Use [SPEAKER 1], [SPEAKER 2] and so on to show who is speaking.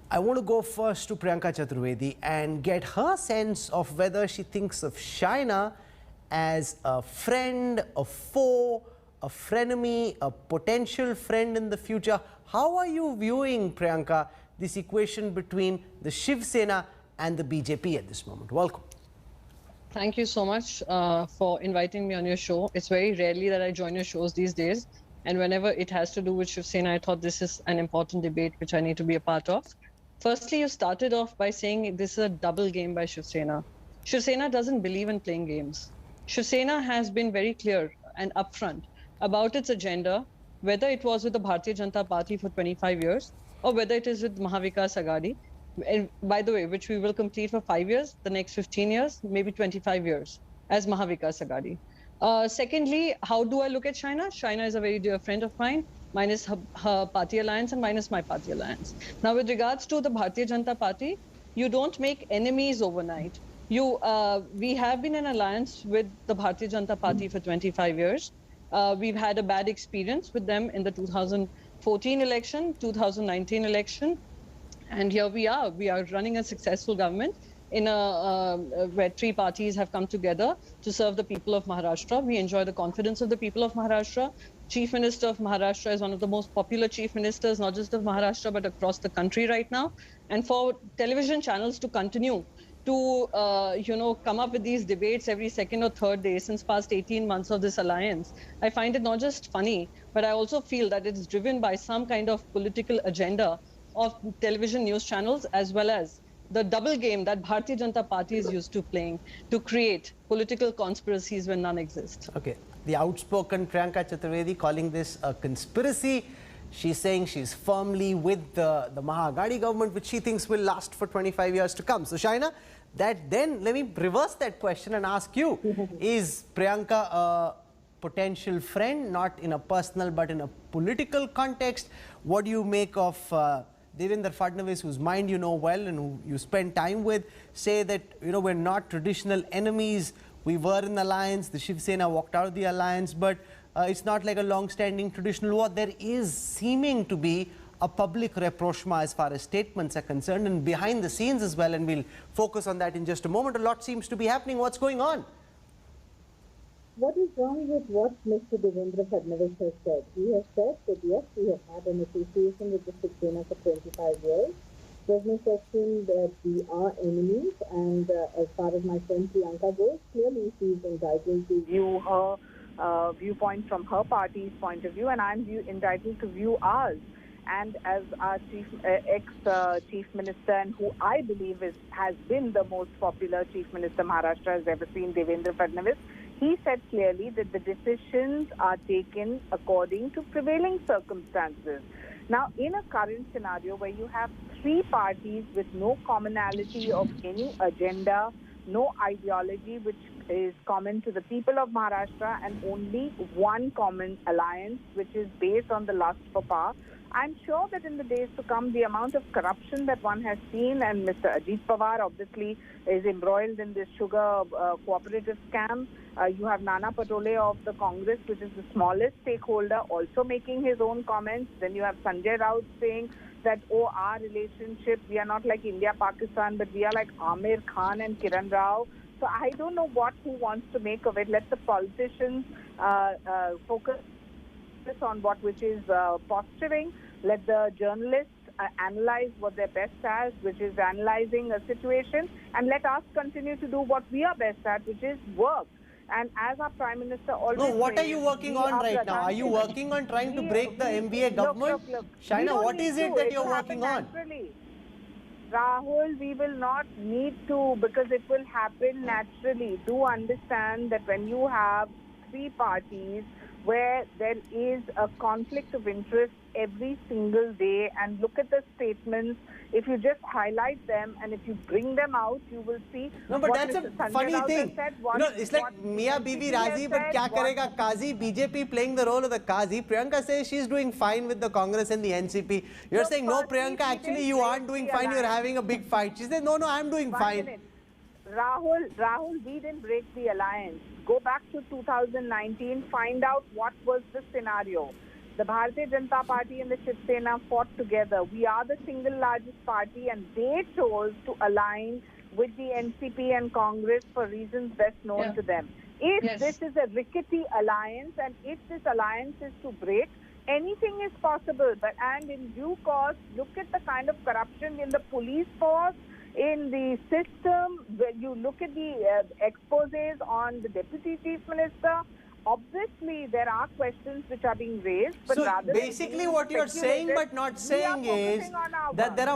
[SPEAKER 1] I want to go first to Priyanka Chaturvedi and get her sense of whether she thinks of Shaina as a friend, a foe, a frenemy, a potential friend in the future. How are you viewing, Priyanka, this equation between the Shiv Sena and the BJP at this moment? Welcome.
[SPEAKER 2] Thank you so much for inviting me on your show. It's very rarely that I join your shows these days. And whenever it has to do with Shiv Sena, I thought this is an important debate which I need to be a part of. Firstly, you started off by saying this is a double game by Shiv Sena. Shiv Sena doesn't believe in playing games. Shiv Sena has been very clear and upfront about its agenda, whether it was with the Bharatiya Janata Party for 25 years or whether it is with Maha Vikas Aghadi. And by the way, which we will complete for 5 years, the next 15 years, maybe 25 years as Maha Vikas Aghadi. Secondly, how do I look at Shaina? Shaina is a very dear friend of mine, minus her party alliance and minus my party alliance. Now, with regards to the Bharatiya Janata Party, you don't make enemies overnight. We have been in alliance with the Bharatiya Janata Party for 25 years. We've had a bad experience with them in the 2014 election, 2019 election. And here we are running a successful government in where three parties have come together to serve the people of Maharashtra. We enjoy the confidence of the people of Maharashtra. Chief Minister of Maharashtra is one of the most popular chief ministers, not just of Maharashtra, but across the country right now. And for television channels to continue to, come up with these debates every second or third day since past 18 months of this alliance, I find it not just funny, but I also feel that it's driven by some kind of political agenda of television news channels, as well as the double game that Bharatiya Janata Party is used to playing to create political conspiracies when none exist.
[SPEAKER 1] Okay, the outspoken Priyanka Chaturvedi calling this a conspiracy. She's saying she's firmly with the Maha Aghadi government, which she thinks will last for 25 years to come. So, Shaina, then let me reverse that question and ask you, is Priyanka a potential friend, not in a personal but in a political context? What do you make of Devendra Fadnavis, whose mind you know well and who you spend time with, say that, we're not traditional enemies. We were in alliance. The Shiv Sena walked out of the alliance, but it's not like a long-standing traditional war. There is seeming to be a public rapprochement as far as statements are concerned, and behind the scenes as well, and we'll focus on that in just a moment. A lot seems to be happening. What's going on?
[SPEAKER 3] What is wrong with what Mr. Devendra Fadnavis has said? He has said that yes, we have had an association with the Shiv Sena for 25 years. There's no question that we are enemies, and as far as my friend Priyanka goes, clearly she's entitled to view her viewpoint from her party's point of view, and I'm entitled to view ours. And as our ex-chief minister, and who I believe has been the most popular chief minister Maharashtra has ever seen, Devendra Fadnavis, he said clearly that the decisions are taken according to prevailing circumstances. Now, in a current scenario where you have three parties with no commonality of any agenda, no ideology which is common to the people of Maharashtra, and only one common alliance which is based on the lust for power, I'm sure that in the days to come, the amount of corruption that one has seen, and Mr. Ajit Pawar obviously is embroiled in this sugar cooperative scam. You have Nana Patole of the Congress, which is the smallest stakeholder, also making his own comments. Then you have Sanjay Raut saying that, oh, our relationship, we are not like India-Pakistan, but we are like Amir Khan and Kiran Rao. So I don't know who wants to make of it. Let the politicians focus on which is posturing. Let the journalists analyze what they're best at, which is analyzing a situation, and let us continue to do what we are best at, which is work. And as our Prime Minister always
[SPEAKER 1] No, what
[SPEAKER 3] says,
[SPEAKER 1] are you working on right now? Are you working on trying to break the MBA government?
[SPEAKER 3] Look.
[SPEAKER 1] Shaina, what is it that you're working on?
[SPEAKER 3] Naturally. Rahul, we will not need to, because it will happen naturally. Do understand that when you have three parties where there is a conflict of interest every single day, and look at the statements, if you just highlight them and if you bring them out, you will see.
[SPEAKER 1] No, but that's a funny thing. It's like Mia Bibi Razi, but kya karega Kazi? BJP playing the role of the Kazi. Priyanka says she's doing fine with the Congress and the NCP. You're saying, no, Priyanka, actually you aren't doing fine, you're having a big fight. She says, no, I'm doing fine.
[SPEAKER 3] Rahul, we didn't break the alliance. Go back to 2019, find out what was the scenario.
[SPEAKER 4] The Bharatiya Janata Party and the Shiv Sena fought together. We are the single largest party, and they chose to align with the NCP and Congress for reasons best known to them. If this is a rickety alliance, and if this alliance is to break, anything is possible. And in due course, look at the kind of corruption in the police force, in the system. When you look at the exposés on the Deputy Chief Minister, obviously there are questions which are being raised. But
[SPEAKER 1] So
[SPEAKER 4] rather
[SPEAKER 1] basically what you're saying but not saying is that there are